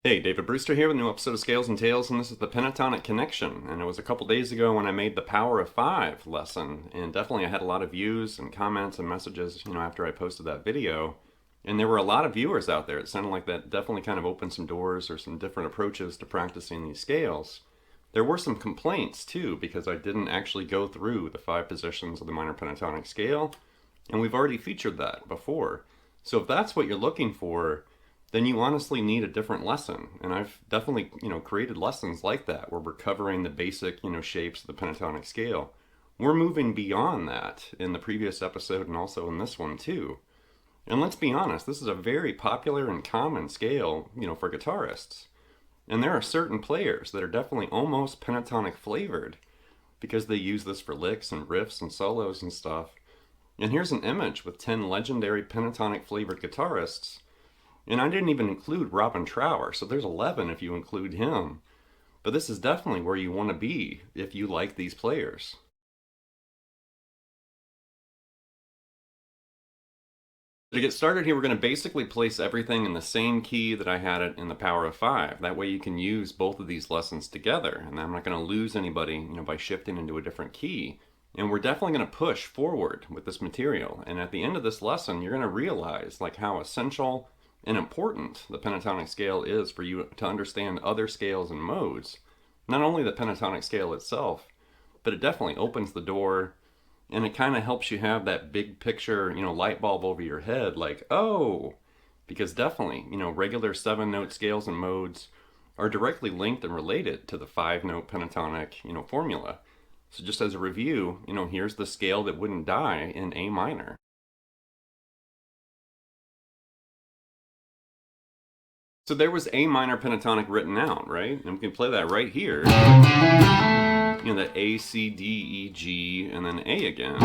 Hey, David Brewster here with a new episode of Scales and Tales, and this is the Pentatonic Connection. And it was a couple days ago when I made the Power of Five lesson, and definitely I had a lot of views and comments and messages, after I posted that video. And there were a lot of viewers out there. It sounded like that definitely kind of opened some doors or some different approaches to practicing these scales. There were some complaints too, because I didn't actually go through the five positions of the minor pentatonic scale, and we've already featured that before. So if that's what you're looking for, then you honestly need a different lesson. And I've definitely, created lessons like that where we're covering the basic, shapes of the pentatonic scale. We're moving beyond that in the previous episode and also in this one too. And let's be honest, this is a very popular and common scale, for guitarists. And there are certain players that are definitely almost pentatonic flavored because they use this for licks and riffs and solos and stuff. And here's an image with 10 legendary pentatonic flavored guitarists. And I didn't even include Robin Trower, so there's 11 if you include him. But this is definitely where you want to be if you like these players. To get started here, we're going to basically place everything in the same key that I had it in the Power of Five. That way you can use both of these lessons together, and I'm not going to lose anybody, by shifting into a different key. And we're definitely going to push forward with this material. And at the end of this lesson, you're going to realize how essential and important the pentatonic scale is for you to understand other scales and modes. Not only the pentatonic scale itself, but it definitely opens the door, and it kind of helps you have that big picture, light bulb over your head, like, oh, because definitely, regular 7-note scales and modes are directly linked and related to the 5-note pentatonic, formula. So just as a review, here's the scale that wouldn't die in A minor. So there was A minor pentatonic written out, right? And we can play that right here. That A, C, D, E, G, and then A again.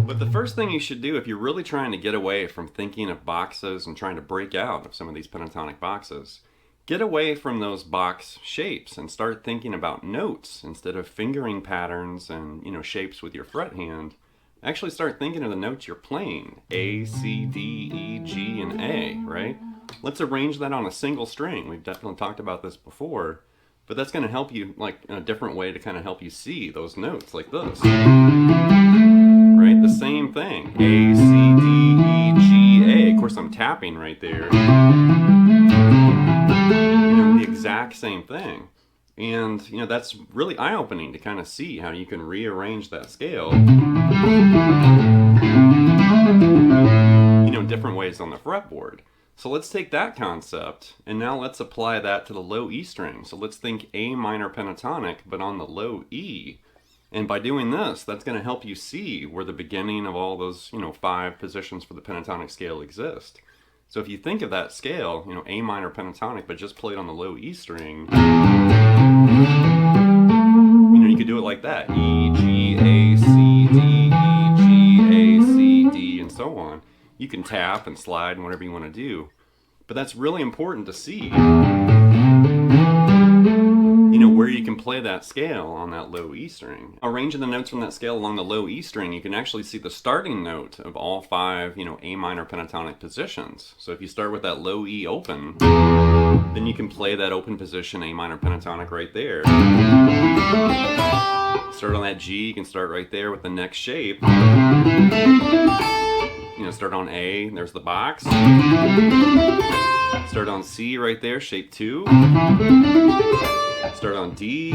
But the first thing you should do if you're really trying to get away from thinking of boxes and trying to break out of some of these pentatonic boxes, get away from those box shapes and start thinking about notes instead of fingering patterns and, shapes with your fret hand. Actually start thinking of the notes you're playing. A, C, D, E, G, and A, right? Let's arrange that on a single string. We've definitely talked about this before, but that's going to help you, in a different way to kind of help you see those notes like this. Right? The same thing. A, C, D, E, G, A. Of course, I'm tapping right there. The exact same thing. And, that's really eye-opening to kind of see how you can rearrange that scale, different ways on the fretboard. So let's take that concept, and now let's apply that to the low E string. So let's think A minor pentatonic, but on the low E. And by doing this, that's going to help you see where the beginning of all those, 5 positions for the pentatonic scale exist. So if you think of that scale, A minor pentatonic, but just played on the low E string, you could do it like that. E, G, A, C, D, E, G, A, C, D, and so on. You can tap and slide and whatever you want to do. But that's really important to see, where you can play that scale on that low E string. Arranging the notes from that scale along the low E string, you can actually see the starting note of all 5, A minor pentatonic positions. So if you start with that low E open, then you can play that open position A minor pentatonic right there. Start on that G, you can start right there with the next shape. Start on A, there's the box. Start on C right there, shape 2. Start on D.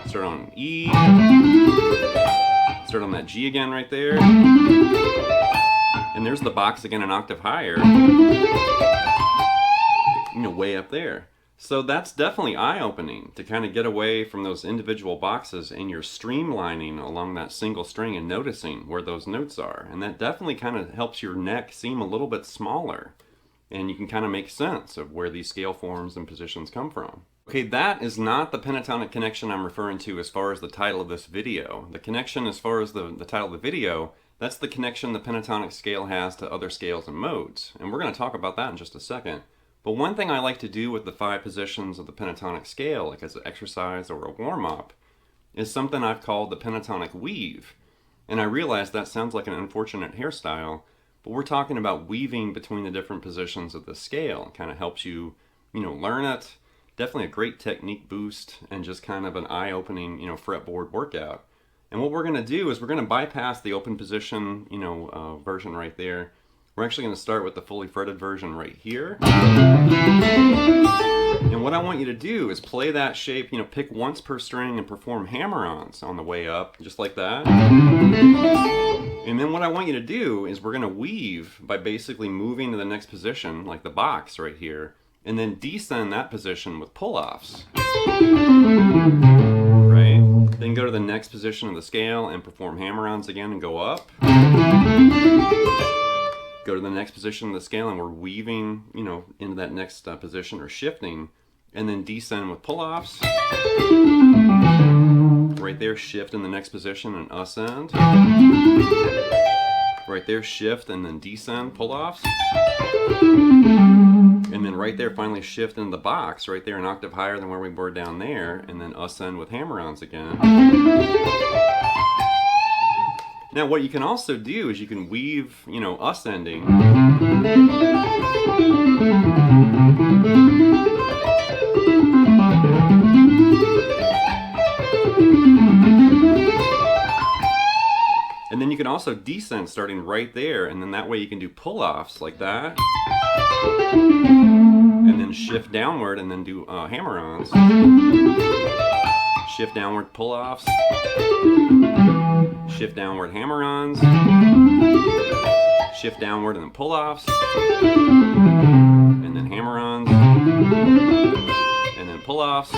Start on E. Start on that G again right there. And there's the box again an octave higher. Way up there. So that's definitely eye-opening to kind of get away from those individual boxes, and you're streamlining along that single string and noticing where those notes are. And that definitely kind of helps your neck seem a little bit smaller, and you can kind of make sense of where these scale forms and positions come from. Okay, that is not the pentatonic connection I'm referring to as far as the title of this video. The connection as far as the title of the video, that's the connection the pentatonic scale has to other scales and modes. And we're going to talk about that in just a second. But one thing I like to do with the 5 positions of the pentatonic scale, like as an exercise or a warm-up, is something I've called the pentatonic weave. And I realize that sounds like an unfortunate hairstyle, but we're talking about weaving between the different positions of the scale. It kind of helps you, learn it. Definitely a great technique boost and just kind of an eye-opening, fretboard workout. And what we're going to do is we're going to bypass the open position, version right there. We're actually going to start with the fully fretted version right here. And what I want you to do is play that shape, pick once per string and perform hammer-ons on the way up, just like that. And then what I want you to do is we're going to weave by basically moving to the next position, like the box right here, and then descend that position with pull-offs. Right? Then go to the next position of the scale and perform hammer-ons again and go up. Go to the next position of the scale and we're weaving, into that next position or shifting, and then descend with pull-offs. Right there, shift in the next position and ascend. Right there, shift and then descend, pull-offs. And then right there, finally shift into the box, right there an octave higher than where we were down there, and then ascend with hammer-ons again. Now what you can also do is you can weave, ascending. And then you can also descend starting right there, and then that way you can do pull-offs like that. And then shift downward and then do hammer-ons. Shift downward, pull-offs. Shift downward, hammer-ons. Shift downward and then pull-offs. And then hammer-ons. And then pull-offs.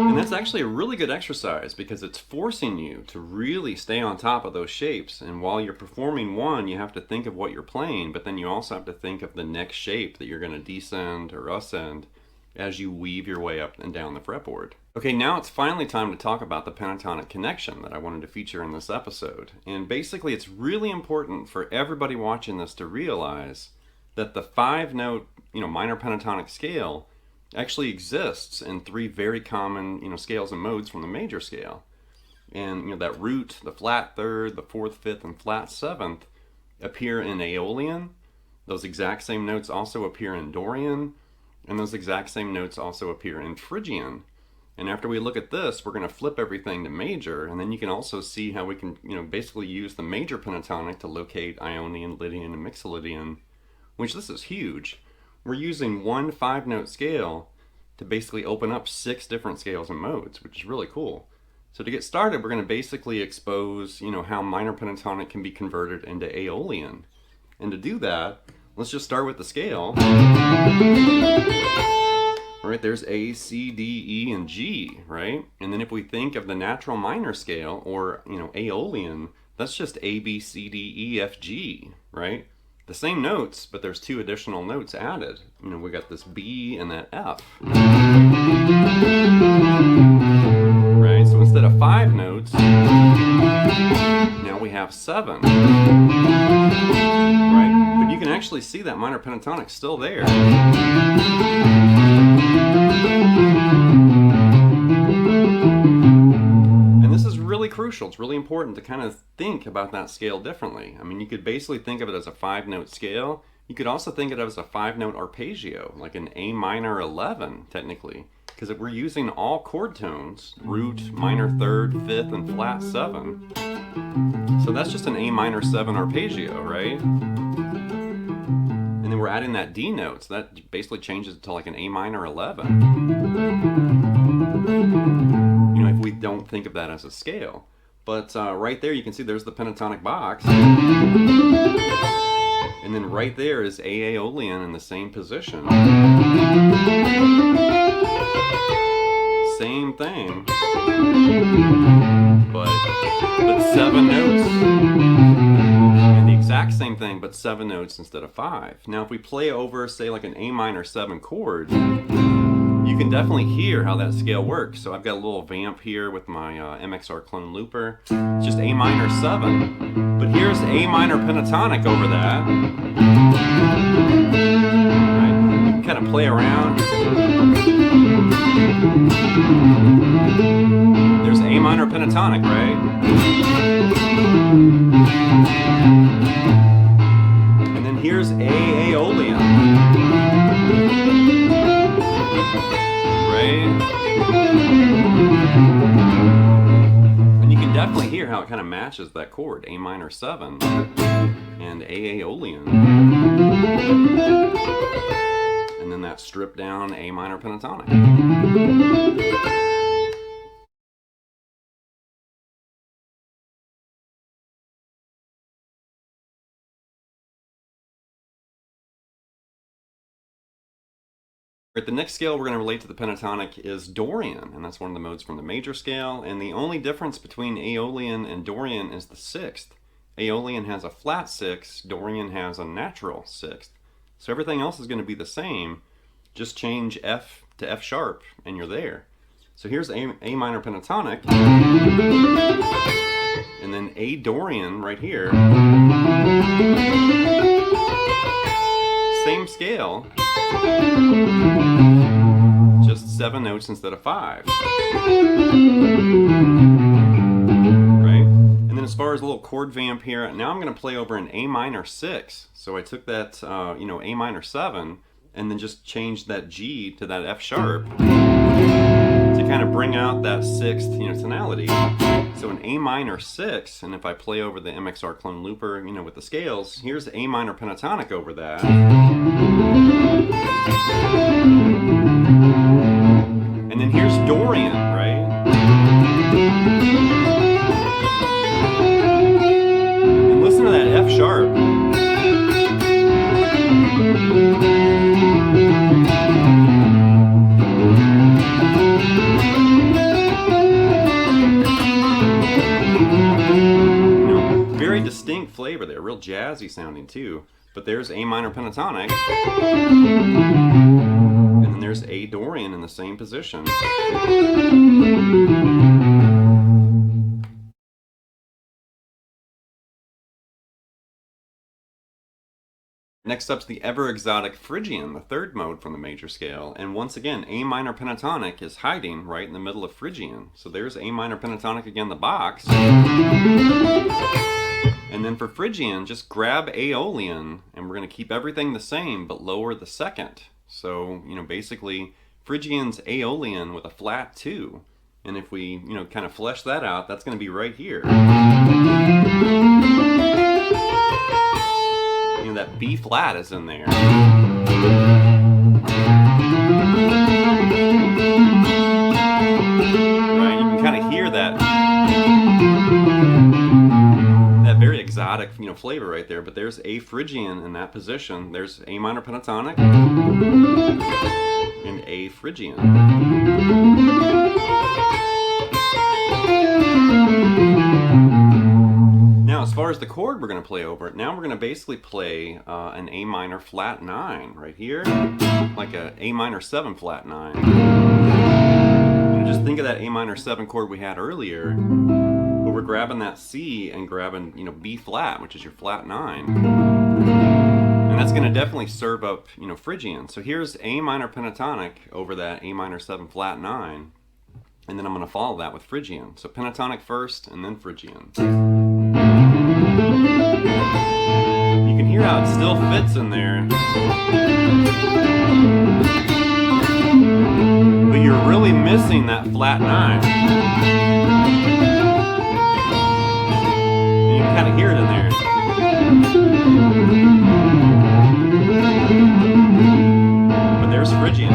And that's actually a really good exercise because it's forcing you to really stay on top of those shapes. And while you're performing one, you have to think of what you're playing, but then you also have to think of the next shape that you're going to descend or ascend as you weave your way up and down the fretboard. Okay, now it's finally time to talk about the pentatonic connection that I wanted to feature in this episode. And basically it's really important for everybody watching this to realize that the 5-note, minor pentatonic scale actually exists in 3 very common, scales and modes from the major scale. And, that root, the flat third, the 4th, 5th, and flat 7th appear in Aeolian. Those exact same notes also appear in Dorian. And those exact same notes also appear in Phrygian. And after we look at this, we're going to flip everything to major, and then you can also see how we can, basically use the major pentatonic to locate Ionian, Lydian, and Mixolydian, which this is huge. We're using one 5-note scale to basically open up 6 different scales and modes, which is really cool. So to get started, we're going to basically expose, how minor pentatonic can be converted into Aeolian. And to do that, let's just start with the scale. All right, there's A, C, D, E, and G, right? And then if we think of the natural minor scale, or, Aeolian, that's just A, B, C, D, E, F, G, right? The same notes, but there's 2 additional notes added. We got this B and that F. Right, so instead of 5 notes, now we have 7. Right, but you can actually see that minor pentatonic still there. And this is really crucial. It's really important to kind of think about that scale differently. I mean, you could basically think of it as a 5-note scale. You could also think of it as a 5-note arpeggio, like an A minor 11, technically. Because if we're using all chord tones, root, minor 3rd, 5th, and flat 7. So that's just an A minor 7 arpeggio, right? And then we're adding that D note, so that basically changes it to like an A minor 11. If we don't think of that as a scale. But right there you can see there's the pentatonic box. And then right there is A Aeolian in the same position. Same thing. But 7 notes. And the exact same thing, but 7 notes instead of 5. Now if we play over, say, like an A minor 7 chord, you can definitely hear how that scale works. So I've got a little vamp here with my MXR clone looper. It's just A minor 7. But here's A minor pentatonic over that. Right? You can kind of play around. There's A minor pentatonic, right? And you can definitely hear how it kind of matches that chord, A minor 7 and A Aeolian. And then that stripped down A minor pentatonic. Right, the next scale we're going to relate to the pentatonic is Dorian, and that's one of the modes from the major scale. And the only difference between Aeolian and Dorian is the sixth. Aeolian has a flat sixth, Dorian has a natural sixth. So everything else is going to be the same. Just change F to F sharp, and you're there. So here's A minor pentatonic, and then A Dorian right here. Same scale, just 7 notes instead of 5. Right? And then as far as a little chord vamp here, now I'm going to play over an A minor 6. So I took that, A minor 7, and then just changed that G to that F sharp to kind of bring out that sixth, tonality. So an A minor 6, and if I play over the MXR clone looper, with the scales, here's A minor pentatonic over that. And then here's Dorian, right? And listen to that F sharp. Very distinct flavor there, real jazzy sounding too. But there's A minor pentatonic, and then there's A Dorian in the same position. Next up's the ever exotic Phrygian, the third mode from the major scale. And once again, A minor pentatonic is hiding right in the middle of Phrygian. So there's A minor pentatonic again, the box. And then for Phrygian, just grab Aeolian, and we're going to keep everything the same, but lower the second. So, basically, Phrygian's Aeolian with a flat 2. And if we, kind of flesh that out, that's going to be right here. That B flat is in there. Right, you can kind of hear that very exotic, flavor right there. But there's A Phrygian in that position. There's A minor pentatonic and A Phrygian. Now, as far as the chord we're going to play over it, now we're going to basically play an A minor flat 9 right here, like a A minor 7 flat 9. Just think of that A minor 7 chord we had earlier, but we're grabbing that C and grabbing, B flat, which is your flat 9. And that's going to definitely serve up, Phrygian. So here's A minor pentatonic over that A minor 7 flat 9, and then I'm going to follow that with Phrygian. So pentatonic first, and then Phrygian. You can hear how it still fits in there. But you're really missing that flat 9. You can kind of hear it in there. But there's Phrygian.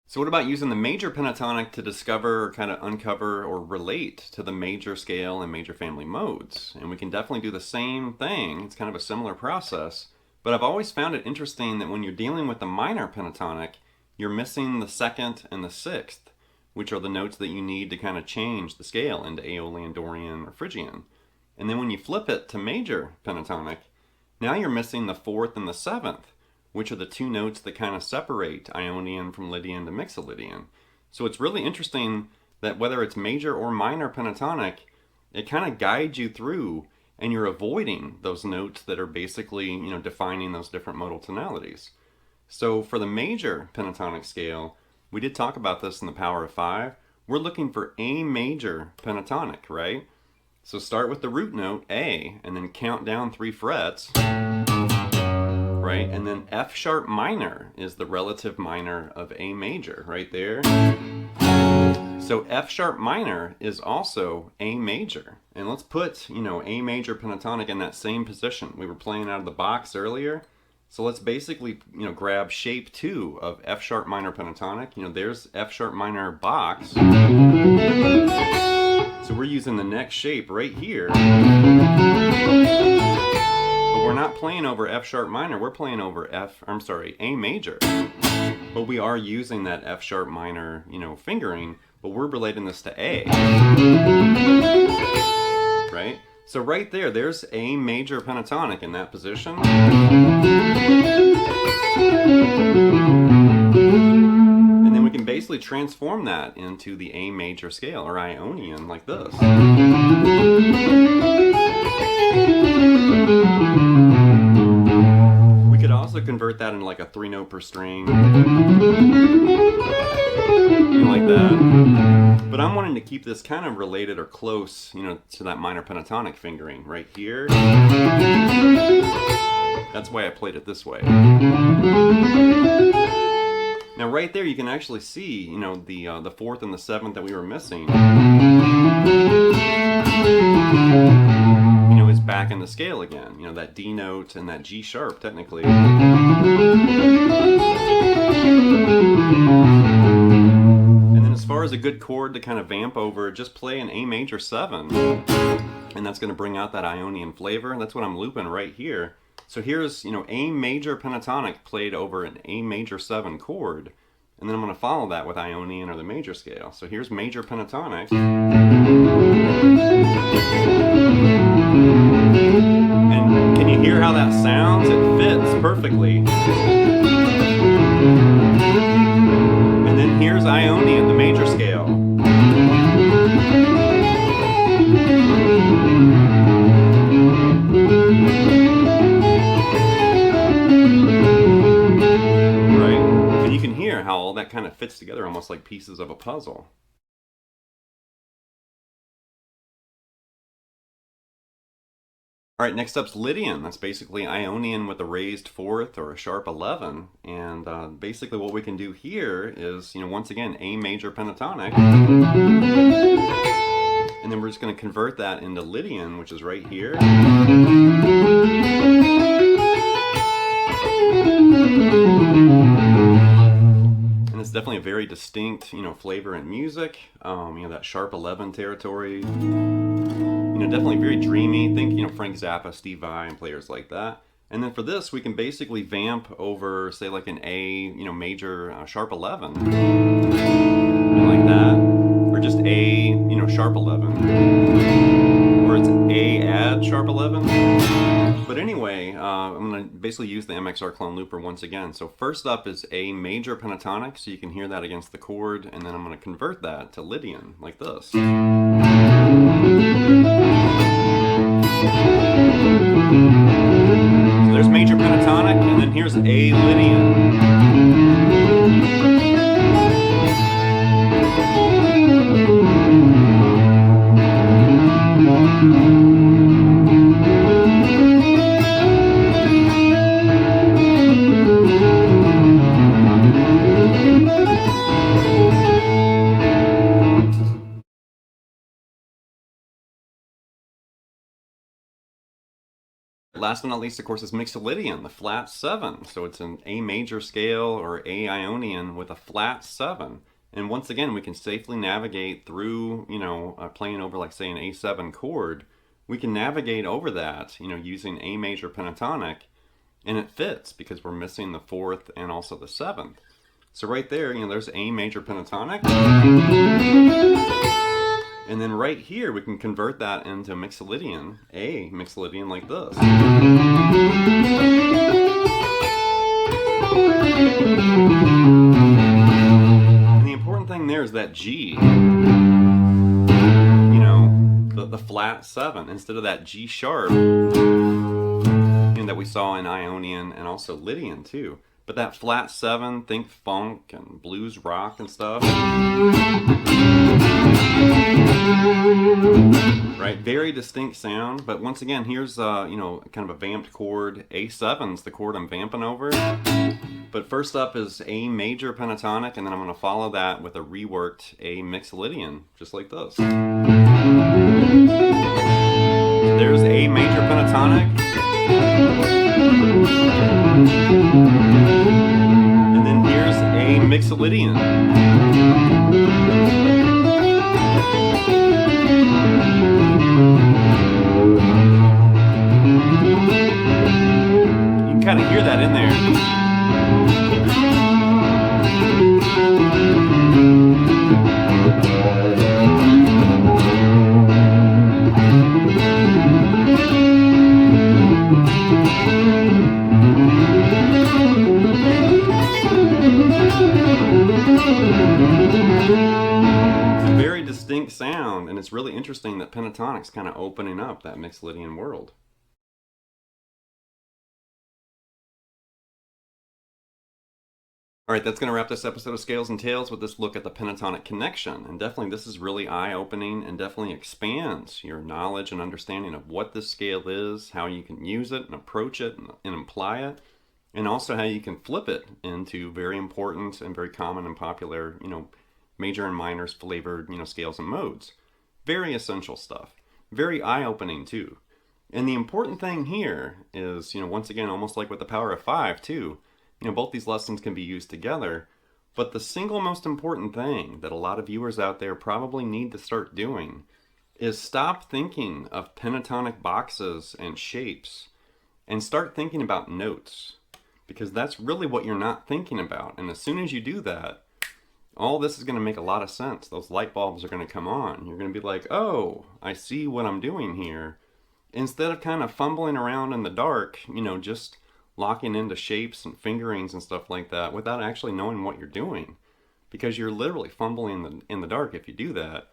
So what about using the major pentatonic to discover or kind of uncover or relate to the major scale and major family modes? And we can definitely do the same thing. It's kind of a similar process. But I've always found it interesting that when you're dealing with the minor pentatonic, you're missing the second and the sixth, which are the notes that you need to kind of change the scale into Aeolian, Dorian, or Phrygian. And then when you flip it to major pentatonic, now you're missing the fourth and the seventh, which are the two notes that kind of separate Ionian from Lydian to Mixolydian. So it's really interesting that whether it's major or minor pentatonic, it kind of guides you through, and you're avoiding those notes that are basically, defining those different modal tonalities. So for the major pentatonic scale, we did talk about this in the Power of 5. we're looking for A major pentatonic, right? So start with the root note, A, and then count down 3 frets, right? And then F sharp minor is the relative minor of A major, right there. So F sharp minor is also A major. And let's put, A major pentatonic in that same position. We were playing out of the box earlier. So let's basically, grab shape 2 of F sharp minor pentatonic. There's F sharp minor box. So we're using the next shape right here. But we're not playing over F sharp minor, we're playing over A major. But we are using that F sharp minor, fingering, but we're relating this to A. Right? So right there, there's A major pentatonic in that position. And then we can basically transform that into the A major scale, or Ionian, like this. We could also convert that into like a 3-note per string. Like that. But I'm wanting to keep this kind of related or close, to that minor pentatonic fingering right here. That's why I played it this way. Now right there you can actually see, the 4th and the 7th that we were missing. Is back in the scale again. That D note and that G sharp technically. As far as a good chord to kind of vamp over, just play an A major 7, and that's going to bring out that Ionian flavor. That's what I'm looping right here. So here's, A major pentatonic played over an A major 7 chord, and then I'm going to follow that with Ionian or the major scale. So here's major pentatonic. And can you hear how that sounds? It fits perfectly. And then here's Ionian, the major scale. Right? And you can hear how all that kind of fits together almost like pieces of a puzzle. All right, next up's Lydian. That's basically Ionian with a raised 4th or a sharp 11. And basically what we can do here is, once again, A major pentatonic. And then we're just going to convert that into Lydian, which is right here. And it's definitely a very distinct, flavor in music. That sharp 11 territory. Definitely very dreamy. Think, Frank Zappa, Steve Vai, and players like that. And then for this, we can basically vamp over, say, like an A, major sharp 11, like that, or just A, sharp 11, or it's A add sharp 11. But anyway, I'm going to basically use the MXR clone looper once again. So first up is A major pentatonic, so you can hear that against the chord, and then I'm going to convert that to Lydian, like this. So there's major pentatonic, and then here's A Lydian. Last but not least, of course, is Mixolydian, the flat 7. So it's an A major scale or A Ionian with a flat 7. And once again, we can safely navigate through, playing over, like, say, an A7 chord. We can navigate over that, using A major pentatonic, and it fits because we're missing the 4th and also the 7th. So right there, there's A major pentatonic. And then right here, we can convert that into Mixolydian, A Mixolydian, like this. And the important thing there is that G, the flat 7, instead of that G sharp, that we saw in Ionian and also Lydian too. But that flat 7, think funk and blues rock and stuff. Right, very distinct sound, but once again, here's you know, kind of a vamped chord. A7's the chord I'm vamping over. But first up is A major pentatonic, and then I'm going to follow that with a reworked A mixolydian, just like this. So there's A major pentatonic. And then here's A mixolydian. You can kind of hear that in there. Very distinct sound, and it's really interesting that pentatonic's kind of opening up that mixolydian world. Alright, that's going to wrap this episode of Scales and Tales with this look at the pentatonic connection. And definitely this is really eye-opening and definitely expands your knowledge and understanding of what this scale is, how you can use it and approach it and apply it, and also how you can flip it into very important and very common and popular, you know, major and minor flavored, you know, scales and modes. Very essential stuff. Very eye-opening too. And the important thing here is, you know, once again, almost like with the power of 5 too, you know, both these lessons can be used together, but the single most important thing that a lot of viewers out there probably need to start doing is stop thinking of pentatonic boxes and shapes and start thinking about notes, because that's really what you're not thinking about. And as soon as you do that, all this is going to make a lot of sense. Those light bulbs are going to come on. You're going to be like, oh, I see what I'm doing here. Instead of kind of fumbling around in the dark, you know, just locking into shapes and fingerings and stuff like that without actually knowing what you're doing. Because you're literally fumbling in the dark if you do that.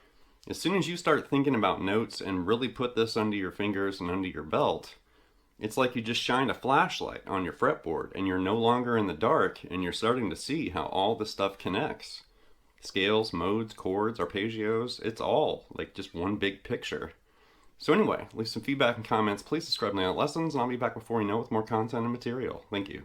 As soon as you start thinking about notes and really put this under your fingers and under your belt, it's like you just shined a flashlight on your fretboard and you're no longer in the dark and you're starting to see how all this stuff connects. Scales, modes, chords, arpeggios, it's all like just one big picture. So anyway, leave some feedback and comments. Please subscribe to my lessons, and I'll be back before you know with more content and material. Thank you.